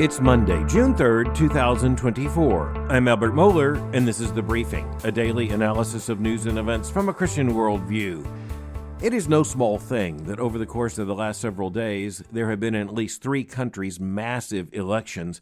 It's Monday, June 3rd, 2024. I'm Albert Mohler, and this is The Briefing, a daily analysis of news and events from a Christian worldview. It is no small thing that over the course of the last several days, there have been in at least 3 countries massive elections.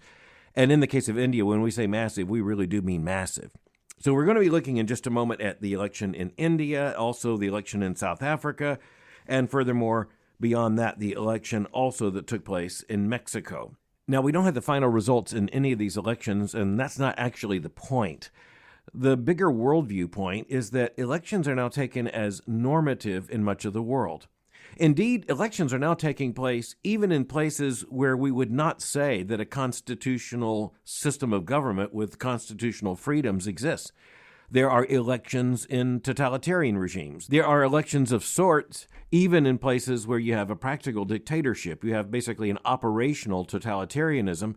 And in the case of India, when we say massive, we really do mean massive. So we're going to be looking in just a moment at the election in India, also the election in South Africa, and furthermore, beyond that, the election also that took place in Mexico. Now, we don't have the final results in any of these elections, and that's not actually the point. The bigger worldview point is that elections are now taken as normative in much of the world. Indeed, elections are now taking place even in places where we would not say that a constitutional system of government with constitutional freedoms exists. There are elections in totalitarian regimes. There are elections of sorts, even in places where you have a practical dictatorship. You have basically an operational totalitarianism,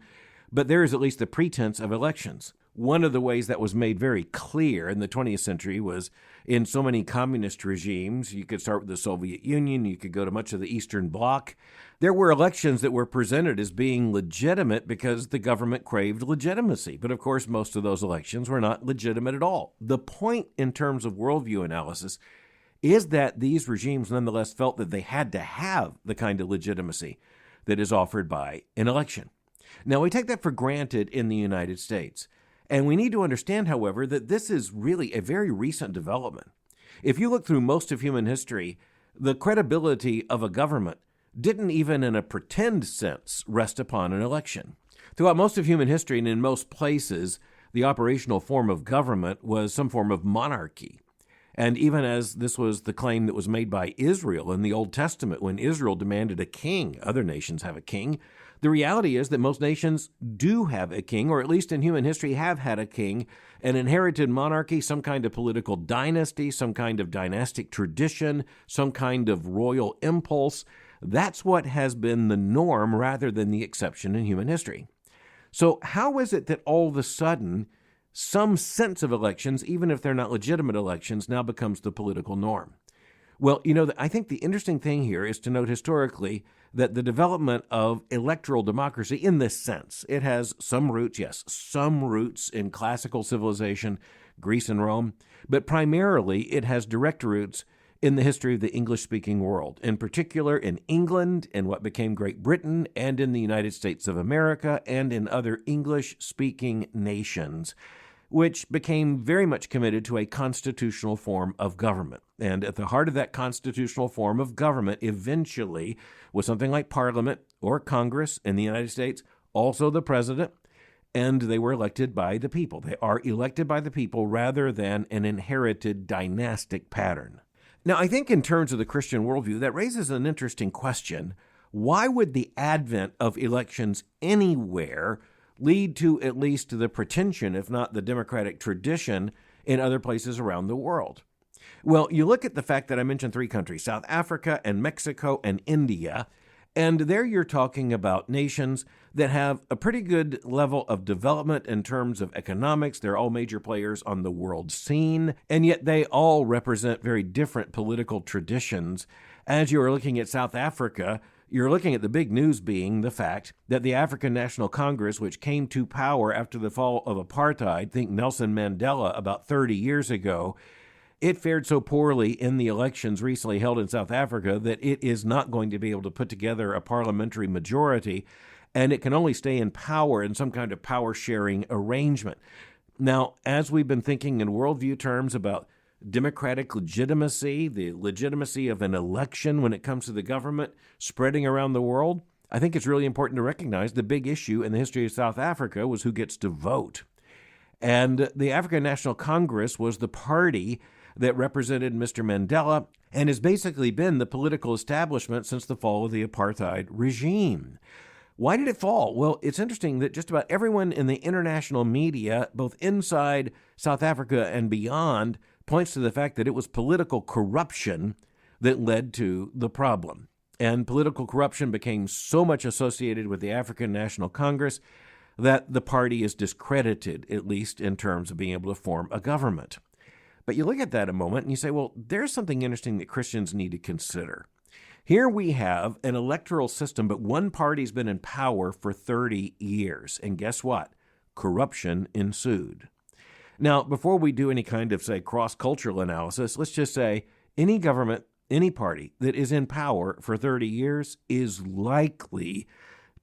but there is at least the pretense of elections. One of the ways that was made very clear in the 20th century was in so many communist regimes. You could start with the Soviet Union, you could go to much of the Eastern Bloc. There were elections that were presented as being legitimate because the government craved legitimacy. But of course, most of those elections were not legitimate at all. The point in terms of worldview analysis is that these regimes nonetheless felt that they had to have the kind of legitimacy that is offered by an election. Now, we take that for granted in the United States. And we need to understand, however, that this is really a very recent development. If you look through most of human history, the credibility of a government didn't even in a pretend sense rest upon an election. Throughout most of human history and in most places, the operational form of government was some form of monarchy. And even as this was the claim that was made by Israel in the Old Testament, when Israel demanded a king, other nations have a king, the reality is that most nations do have a king, or at least in human history have had a king, an inherited monarchy, some kind of political dynasty, some kind of dynastic tradition, some kind of royal impulse. That's what has been the norm rather than the exception in human history. So how is it that all of a sudden some sense of elections, even if they're not legitimate elections, now becomes the political norm? Well, I think the interesting thing here is to note historically that the development of electoral democracy in this sense, it has some roots, yes, some roots in classical civilization, Greece and Rome, but primarily it has direct roots in the history of the English-speaking world, in particular in England, in what became Great Britain, and in the United States of America, and in other English-speaking nations, which became very much committed to a constitutional form of government. And at the heart of that constitutional form of government eventually was something like Parliament or Congress in the United States, also the president, and they were elected by the people. They are elected by the people rather than an inherited dynastic pattern. Now, I think in terms of the Christian worldview, that raises an interesting question. Why would the advent of elections anywhere lead to at least the pretension, if not the democratic tradition, in other places around the world? Well, you look at the fact that I mentioned 3 countries, South Africa and Mexico and India, and there you're talking about nations that have a pretty good level of development in terms of economics. They're all major players on the world scene, and yet they all represent very different political traditions. As you are looking at South Africa, you're looking at the big news being the fact that the African National Congress, which came to power after the fall of apartheid, think Nelson Mandela about 30 years ago, it fared so poorly in the elections recently held in South Africa that it is not going to be able to put together a parliamentary majority, and it can only stay in power in some kind of power-sharing arrangement. Now, as we've been thinking in worldview terms about democratic legitimacy, the legitimacy of an election when it comes to the government spreading around the world, I think it's really important to recognize the big issue in the history of South Africa was who gets to vote. And the African National Congress was the party that represented Mr. Mandela and has basically been the political establishment since the fall of the apartheid regime. Why did it fall? Well, it's interesting that just about everyone in the international media, both inside South Africa and beyond, points to the fact that it was political corruption that led to the problem. And political corruption became so much associated with the African National Congress that the party is discredited, at least in terms of being able to form a government. But you look at that a moment and you say, well, there's something interesting that Christians need to consider. Here we have an electoral system, but one party's been in power for 30 years. And guess what? Corruption ensued. Now, before we do any kind of, say, cross-cultural analysis, let's just say any government, any party that is in power for 30 years is likely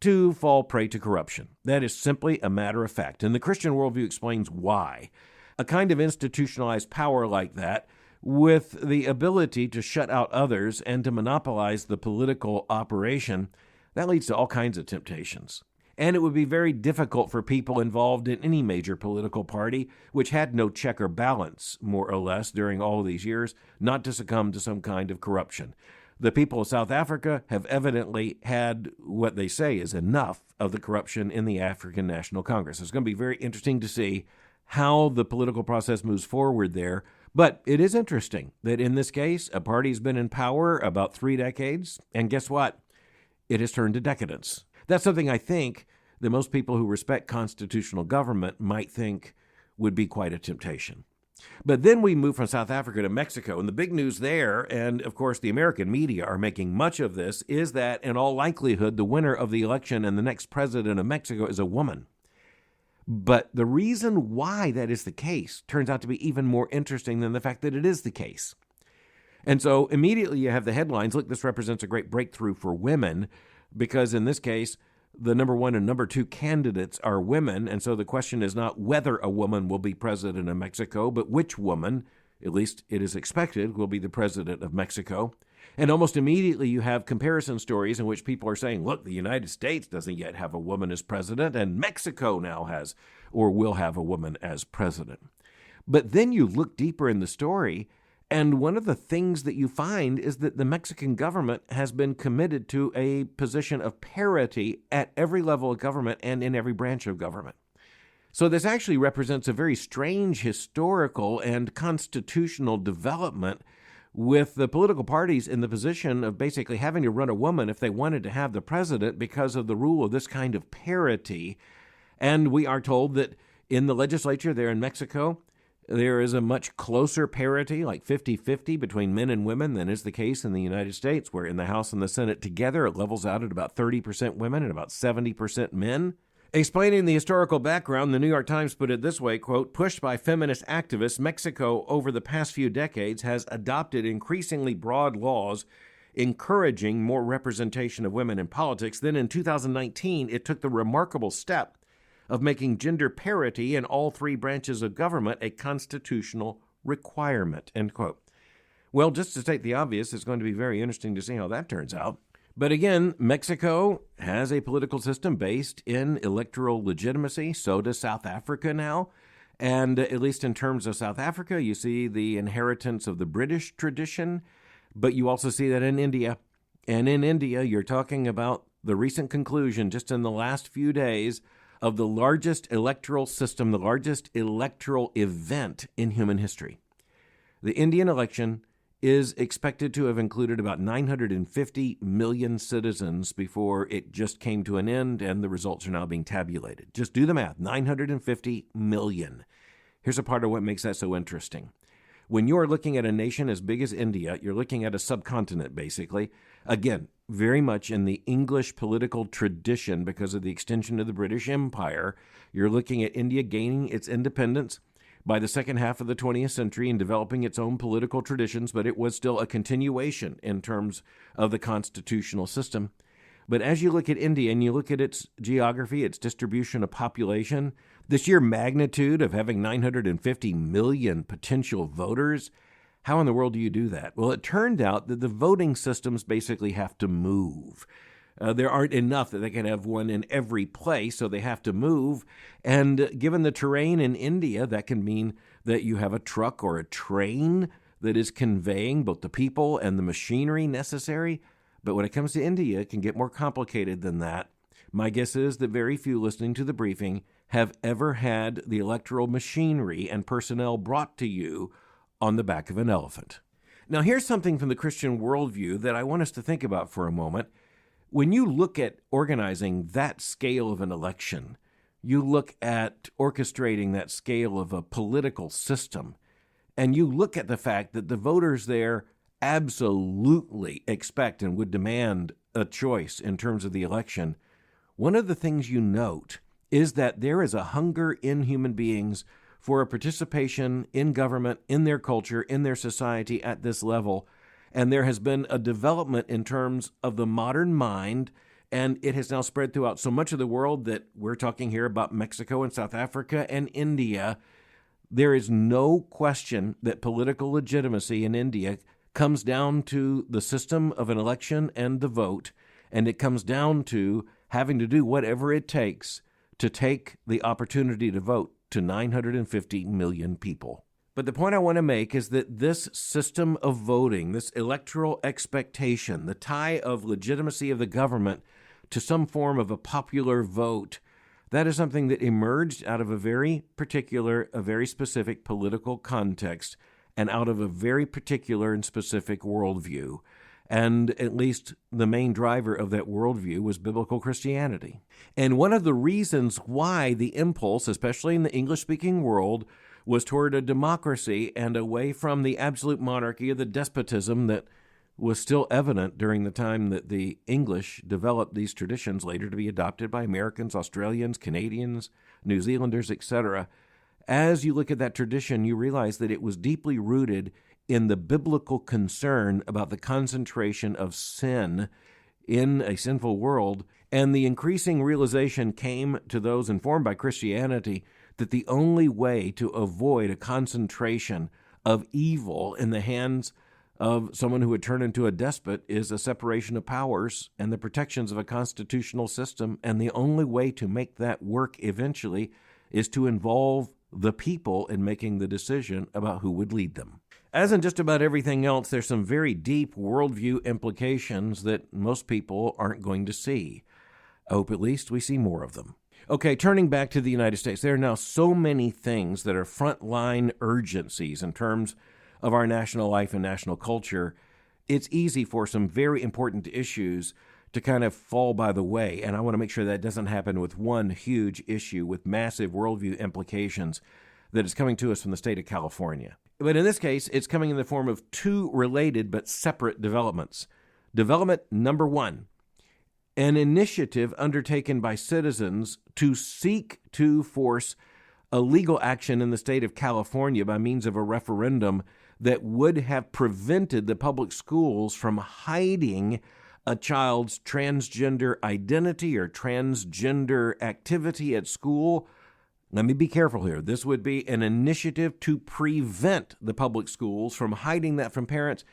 to fall prey to corruption. That is simply a matter of fact. And the Christian worldview explains why. A kind of institutionalized power like that, with the ability to shut out others and to monopolize the political operation, that leads to all kinds of temptations. And it would be very difficult for people involved in any major political party, which had no check or balance, more or less, during all of these years, not to succumb to some kind of corruption. The people of South Africa have evidently had what they say is enough of the corruption in the African National Congress. It's going to be very interesting to see how the political process moves forward there. But it is interesting that in this case, a party's been in power about 3 decades, and guess what? It has turned to decadence. That's something I think that most people who respect constitutional government might think would be quite a temptation. But then we move from South Africa to Mexico, and the big news there, and of course the American media are making much of this, is that in all likelihood the winner of the election and the next president of Mexico is a woman. But the reason why that is the case turns out to be even more interesting than the fact that it is the case. And so immediately you have the headlines, look, this represents a great breakthrough for women, because in this case, the number 1 and number 2 candidates are women, and so the question is not whether a woman will be president of Mexico, but which woman, at least it is expected, will be the president of Mexico. And almost immediately you have comparison stories in which people are saying, look, the United States doesn't yet have a woman as president, and Mexico now has or will have a woman as president. But then you look deeper in the story, and one of the things that you find is that the Mexican government has been committed to a position of parity at every level of government and in every branch of government. So this actually represents a very strange historical and constitutional development, with the political parties in the position of basically having to run a woman if they wanted to have the president because of the rule of this kind of parity. And we are told that in the legislature there in Mexico, there is a much closer parity, like 50-50 between men and women than is the case in the United States, where in the House and the Senate together it levels out at about 30% women and about 70% men. Explaining the historical background, the New York Times put it this way, quote, pushed by feminist activists, Mexico over the past few decades has adopted increasingly broad laws encouraging more representation of women in politics. Then in 2019, it took the remarkable step of making gender parity in all 3 branches of government a constitutional requirement, end quote. Well, just to state the obvious, it's going to be very interesting to see how that turns out. But again, Mexico has a political system based in electoral legitimacy. So does South Africa now. And at least in terms of South Africa, you see the inheritance of the British tradition, but you also see that in India. And in India, you're talking about the recent conclusion just in the last few days of the largest electoral system, the largest electoral event in human history. The Indian election is expected to have included about 950 million citizens before it just came to an end, and the results are now being tabulated. Just do the math, 950 million. Here's a part of what makes that so interesting. When you're looking at a nation as big as India, you're looking at a subcontinent, basically. Again, very much in the English political tradition because of the extension of the British Empire. You're looking at India gaining its independence by the second half of the 20th century and developing its own political traditions, but it was still a continuation in terms of the constitutional system. But as you look at India and you look at its geography, its distribution of population, the sheer magnitude of having 950 million potential voters, how in the world do you do that? Well, it turned out that the voting systems basically have to move. There aren't enough that they can have one in every place, so they have to move. And given the terrain in India, that can mean that you have a truck or a train that is conveying both the people and the machinery necessary. But when it comes to India, it can get more complicated than that. My guess is that very few listening to the briefing have ever had the electoral machinery and personnel brought to you on the back of an elephant. Now, here's something from the Christian worldview that I want us to think about for a moment. When you look at organizing that scale of an election, you look at orchestrating that scale of a political system, and you look at the fact that the voters there absolutely expect and would demand a choice in terms of the election, one of the things you note is that there is a hunger in human beings for a participation in government, in their culture, in their society at this level. And there has been a development in terms of the modern mind, and it has now spread throughout so much of the world that we're talking here about Mexico and South Africa and India. There is no question that political legitimacy in India comes down to the system of an election and the vote, and it comes down to having to do whatever it takes to take the opportunity to vote to 950 million people. But the point I want to make is that this system of voting, this electoral expectation, the tie of legitimacy of the government to some form of a popular vote, that is something that emerged out of a very particular, a very specific political context and out of a very particular and specific worldview. And at least the main driver of that worldview was biblical Christianity. And one of the reasons why the impulse, especially in the English-speaking world, was toward a democracy and away from the absolute monarchy or the despotism that was still evident during the time that the English developed these traditions later to be adopted by Americans, Australians, Canadians, New Zealanders, etc. As you look at that tradition, you realize that it was deeply rooted in the biblical concern about the concentration of sin in a sinful world, and the increasing realization came to those informed by Christianity that the only way to avoid a concentration of evil in the hands of someone who would turn into a despot is a separation of powers and the protections of a constitutional system, and the only way to make that work eventually is to involve the people in making the decision about who would lead them. As in just about everything else, there's some very deep worldview implications that most people aren't going to see. I hope at least we see more of them. Okay, turning back to the United States, there are now so many things that are frontline urgencies in terms of our national life and national culture. It's easy for some very important issues to kind of fall by the way, and I want to make sure that doesn't happen with one huge issue with massive worldview implications that is coming to us from the state of California. But in this case, it's coming in the form of two related but separate developments. Development number one, an initiative undertaken by citizens to seek to force a legal action in the state of California by means of a referendum that would have prevented the public schools from hiding a child's transgender identity or transgender activity at school. Let me be careful here. This would be an initiative to prevent the public schools from hiding that from parents.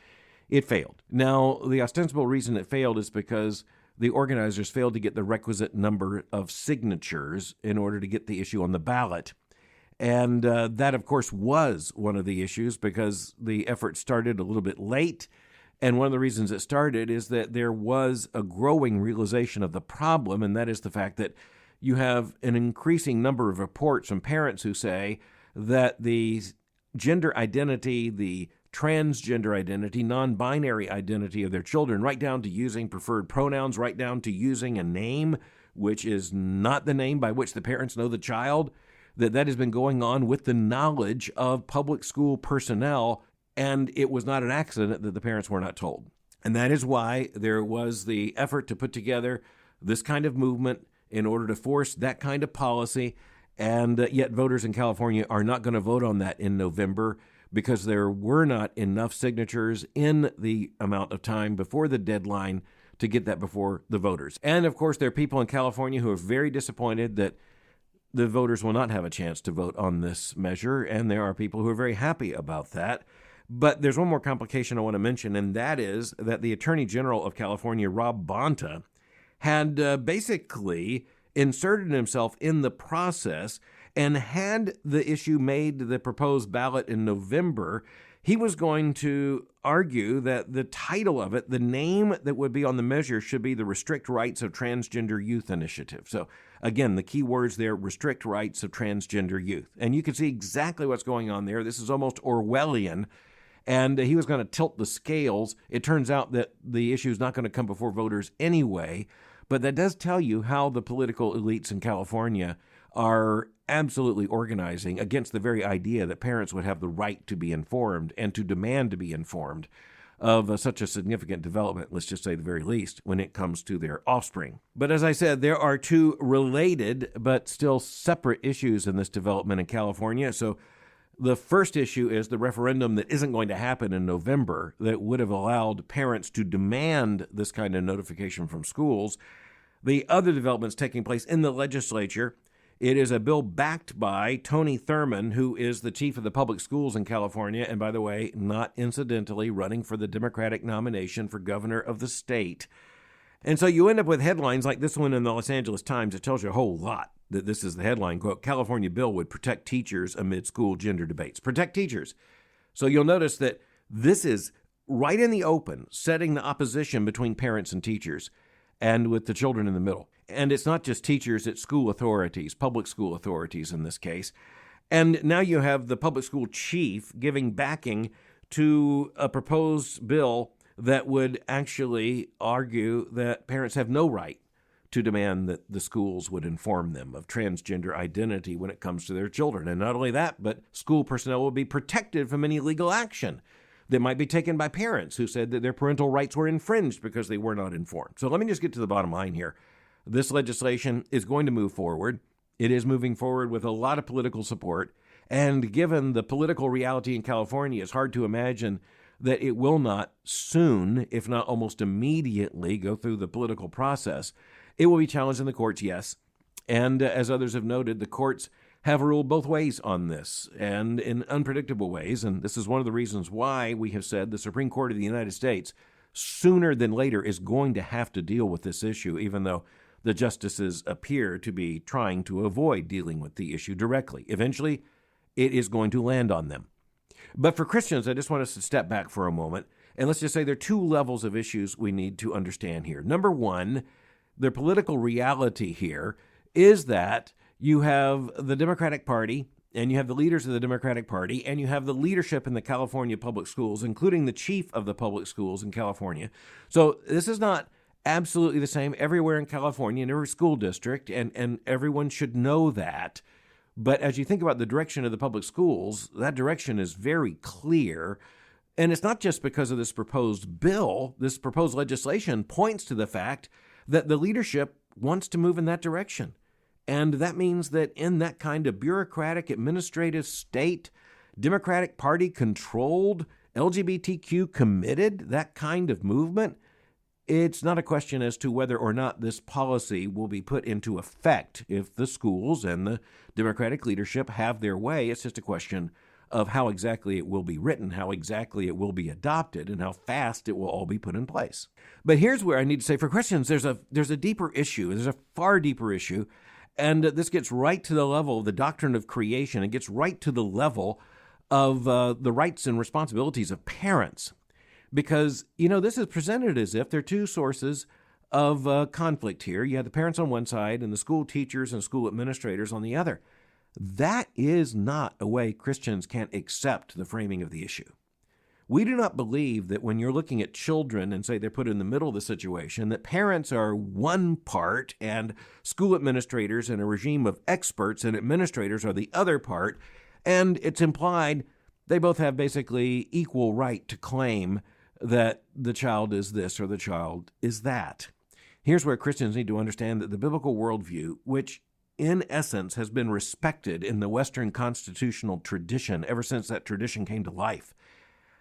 It failed. Now, the ostensible reason it failed is because the organizers failed to get the requisite number of signatures in order to get the issue on the ballot. And that, of course, was one of the issues because the effort started a little bit late. And one of the reasons it started is that there was a growing realization of the problem, and that is the fact that you have an increasing number of reports from parents who say that the gender identity, the transgender identity, non-binary identity of their children, right down to using preferred pronouns, right down to using a name which is not the name by which the parents know the child, that has been going on with the knowledge of public school personnel, and it was not an accident that the parents were not told. And that is why there was the effort to put together this kind of movement in order to force that kind of policy, and yet voters in California are not going to vote on that in November because there were not enough signatures in the amount of time before the deadline to get that before the voters. And of course, there are people in California who are very disappointed that the voters will not have a chance to vote on this measure, and there are people who are very happy about that. But there's one more complication I want to mention, and that is that the Attorney General of California, Rob Bonta, had basically inserted himself in the process, and had the issue made the proposed ballot in November, he was going to argue that the title of it, the name that would be on the measure, should be the Restrict Rights of Transgender Youth Initiative. So again, the key words there, Restrict Rights of Transgender Youth. And you can see exactly what's going on there. This is almost Orwellian. And he was going to tilt the scales. It turns out that the issue is not going to come before voters anyway. But that does tell you how the political elites in California are absolutely organizing against the very idea that parents would have the right to be informed and to demand to be informed of such a significant development, let's just say the very least, when it comes to their offspring. But as I said, there are two related but still separate issues in this development in California. So the first issue is the referendum that isn't going to happen in November that would have allowed parents to demand this kind of notification from schools. The other developments taking place in the legislature. It is a bill backed by Tony Thurmond, who is the chief of the public schools in California, and by the way, not incidentally running for the Democratic nomination for governor of the state. And so you end up with headlines like this one in the Los Angeles Times. It tells you a whole lot. That this is the headline, quote, California bill would protect teachers amid school gender debates. Protect teachers. So you'll notice that this is right in the open, setting the opposition between parents and teachers, and with the children in the middle. And it's not just teachers, it's school authorities, public school authorities in this case. And now you have the public school chief giving backing to a proposed bill that would actually argue that parents have no right to demand that the schools would inform them of transgender identity when it comes to their children. And not only that, but school personnel will be protected from any legal action that might be taken by parents who said that their parental rights were infringed because they were not informed. So let me just get to the bottom line here. This legislation is going to move forward. It is moving forward with a lot of political support. And given the political reality in California, it's hard to imagine that it will not soon, if not almost immediately, go through the political process. It will be challenged in the courts, yes. And as others have noted, the courts have ruled both ways on this, and in unpredictable ways. And this is one of the reasons why we have said the Supreme Court of the United States, sooner than later, is going to have to deal with this issue, even though the justices appear to be trying to avoid dealing with the issue directly. Eventually, it is going to land on them. But for Christians, I just want us to step back for a moment, and let's just say there are two levels of issues we need to understand here. Number one, the political reality here is that you have the Democratic Party, and you have the leaders of the Democratic Party, and you have the leadership in the California public schools, including the chief of the public schools in California. So this is not absolutely the same everywhere in California, in every school district, and everyone should know that. But as you think about the direction of the public schools, that direction is very clear. And it's not just because of this proposed bill. This proposed legislation points to the fact that the leadership wants to move in that direction. And that means that in that kind of bureaucratic, administrative state, Democratic Party controlled, LGBTQ committed, that kind of movement, it's not a question as to whether or not this policy will be put into effect if the schools and the Democratic leadership have their way. It's just a question of how exactly it will be written, how exactly it will be adopted, and how fast it will all be put in place. But here's where I need to say for Christians, there's a deeper issue. There's a far deeper issue. And this gets right to the level of the doctrine of creation. It gets right to the level of the rights and responsibilities of parents. Because, this is presented as if there are two sources of conflict here. You have the parents on one side and the school teachers and school administrators on the other. That is not a way Christians can accept the framing of the issue. We do not believe that when you're looking at children and say they're put in the middle of the situation, that parents are one part and school administrators and a regime of experts and administrators are the other part, and it's implied they both have basically equal right to claim that the child is this or the child is that. Here's where Christians need to understand that the biblical worldview, which in essence has been respected in the Western constitutional tradition ever since that tradition came to life,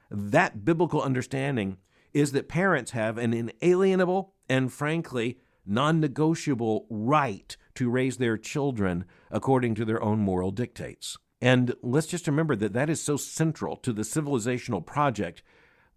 that biblical understanding is that parents have an inalienable and frankly non-negotiable right to raise their children according to their own moral dictates. And let's just remember that that is so central to the civilizational project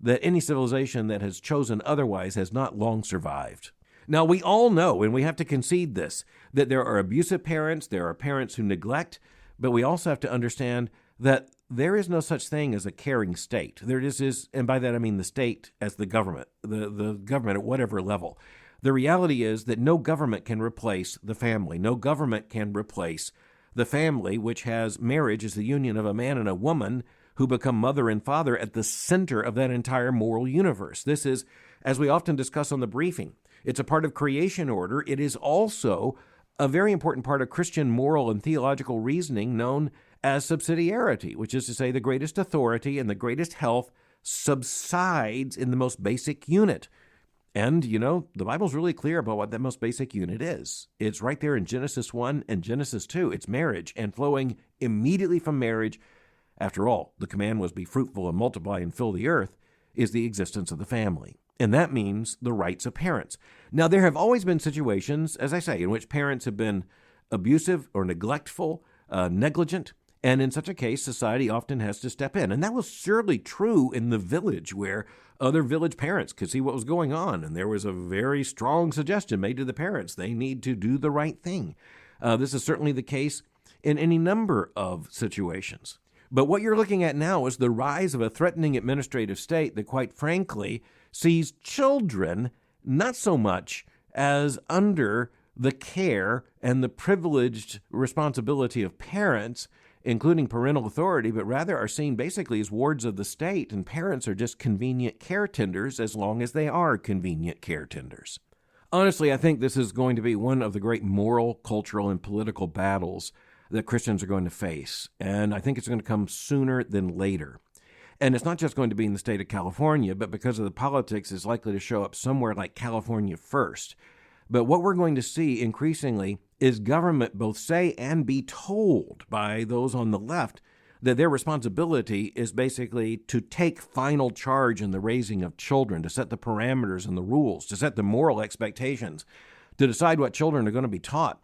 that any civilization that has chosen otherwise has not long survived. Now, we all know, and we have to concede this, that there are abusive parents, there are parents who neglect, but we also have to understand that there is no such thing as a caring state. There just is, and by that I mean the state as the government, the government at whatever level. The reality is that no government can replace the family. No government can replace the family, which has marriage as the union of a man and a woman who become mother and father at the center of that entire moral universe. This is, as we often discuss on the briefing, it's a part of creation order. It is also a very important part of Christian moral and theological reasoning known as subsidiarity, which is to say the greatest authority and the greatest health subsides in the most basic unit. And, the Bible's really clear about what that most basic unit is. It's right there in Genesis 1 and Genesis 2. It's marriage, and flowing immediately from marriage, after all, the command was be fruitful and multiply and fill the earth, is the existence of the family. And that means the rights of parents. Now, there have always been situations, as I say, in which parents have been abusive or neglectful, negligent, and in such a case, society often has to step in. And that was surely true in the village, where other village parents could see what was going on, and there was a very strong suggestion made to the parents. They need to do the right thing. This is certainly the case in any number of situations. But what you're looking at now is the rise of a threatening administrative state that, quite frankly, sees children not so much as under the care and the privileged responsibility of parents, including parental authority, but rather are seen basically as wards of the state, and parents are just convenient care tenders as long as they are convenient care tenders. Honestly, I think this is going to be one of the great moral, cultural, and political battles that Christians are going to face, and I think it's going to come sooner than later. And it's not just going to be in the state of California, but because of the politics, it's likely to show up somewhere like California first. But what we're going to see increasingly is government both say and be told by those on the left that their responsibility is basically to take final charge in the raising of children, to set the parameters and the rules, to set the moral expectations, to decide what children are going to be taught.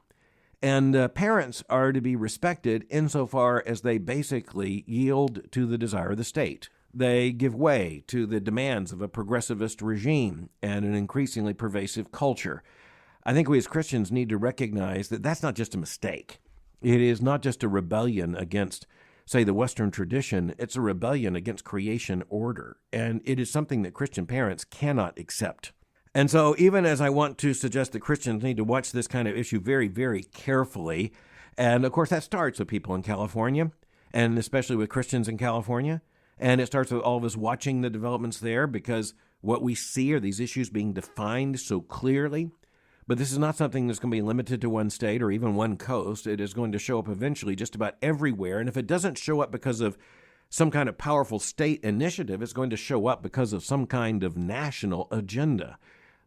And parents are to be respected insofar as they basically yield to the desire of the state. They give way to the demands of a progressivist regime and an increasingly pervasive culture. I think we as Christians need to recognize that that's not just a mistake. It is not just a rebellion against, say, the Western tradition. It's a rebellion against creation order. And it is something that Christian parents cannot accept. And so even as I want to suggest that Christians need to watch this kind of issue very, very carefully, and of course that starts with people in California, and especially with Christians in California, and it starts with all of us watching the developments there, because what we see are these issues being defined so clearly. But this is not something that's going to be limited to one state or even one coast. It is going to show up eventually just about everywhere. And if it doesn't show up because of some kind of powerful state initiative, it's going to show up because of some kind of national agenda.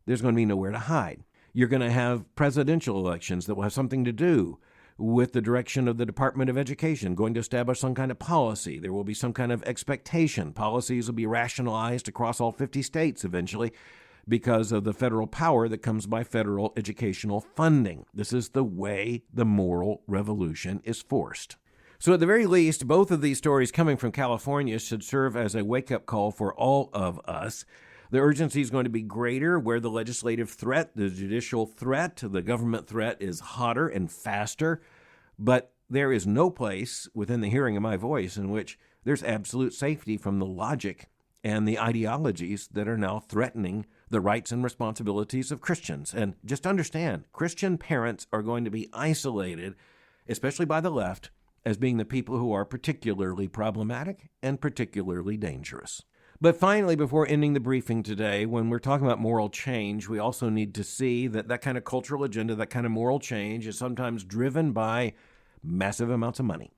There's going to be nowhere to hide. You're going to have presidential elections that will have something to do with the direction of the Department of Education, going to establish some kind of policy. There will be some kind of expectation. Policies will be rationalized across all 50 states eventually, because of the federal power that comes by federal educational funding. This is the way the moral revolution is forced. So at the very least, both of these stories coming from California should serve as a wake-up call for all of us. The urgency is going to be greater where the legislative threat, the judicial threat, the government threat is hotter and faster. But there is no place within the hearing of my voice in which there's absolute safety from the logic and the ideologies that are now threatening the rights and responsibilities of Christians. And just understand, Christian parents are going to be isolated, especially by the left, as being the people who are particularly problematic and particularly dangerous. But finally, before ending the briefing today, when we're talking about moral change, we also need to see that that kind of cultural agenda, that kind of moral change is sometimes driven by massive amounts of money.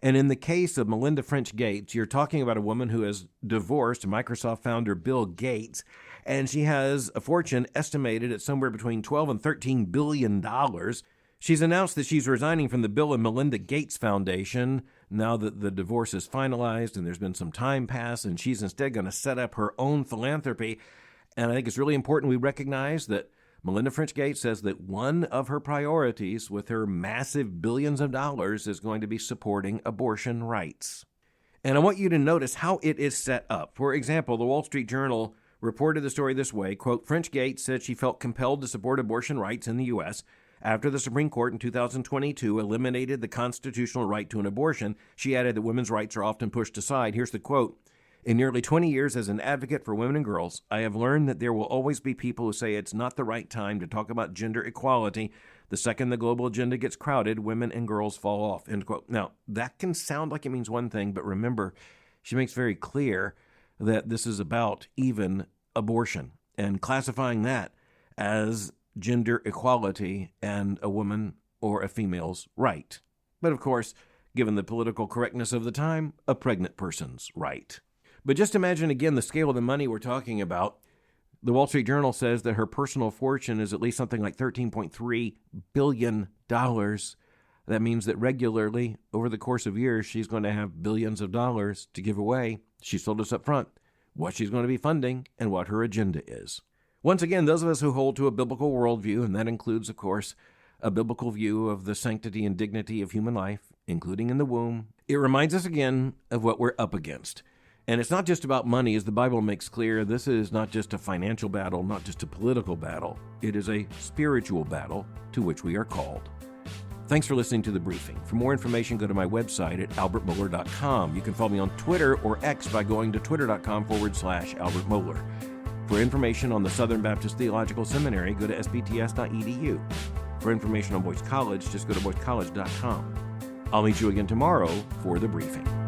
And in the case of Melinda French Gates, you're talking about a woman who has divorced Microsoft founder Bill Gates, and she has a fortune estimated at somewhere between $12 and $13 billion. She's announced that she's resigning from the Bill and Melinda Gates Foundation now that the divorce is finalized and there's been some time pass, and she's instead going to set up her own philanthropy. And I think it's really important we recognize that Melinda French Gates says that one of her priorities with her massive billions of dollars is going to be supporting abortion rights. And I want you to notice how it is set up. For example, the Wall Street Journal reported the story this way, quote, French Gates said she felt compelled to support abortion rights in the U.S. after the Supreme Court in 2022 eliminated the constitutional right to an abortion. She added that women's rights are often pushed aside. Here's the quote. In nearly 20 years as an advocate for women and girls, I have learned that there will always be people who say it's not the right time to talk about gender equality. The second the global agenda gets crowded, women and girls fall off, end quote. Now, that can sound like it means one thing, but remember, she makes very clear that this is about even abortion and classifying that as gender equality and a woman or a female's right. But of course, given the political correctness of the time, a pregnant person's right. But just imagine again the scale of the money we're talking about. The Wall Street Journal says that her personal fortune is at least something like $13.3 billion. That means that regularly, over the course of years, she's going to have billions of dollars to give away. She told us up front what she's going to be funding and what her agenda is. Once again, those of us who hold to a biblical worldview, and that includes, of course, a biblical view of the sanctity and dignity of human life, including in the womb, it reminds us again of what we're up against. And it's not just about money, as the Bible makes clear. This is not just a financial battle, not just a political battle. It is a spiritual battle to which we are called. Thanks for listening to The Briefing. For more information, go to my website at albertmohler.com. You can follow me on Twitter or X by going to twitter.com/Albert Mohler. For information on the Southern Baptist Theological Seminary, go to sbts.edu. For information on Boyce College, just go to boycecollege.com. I'll meet you again tomorrow for The Briefing.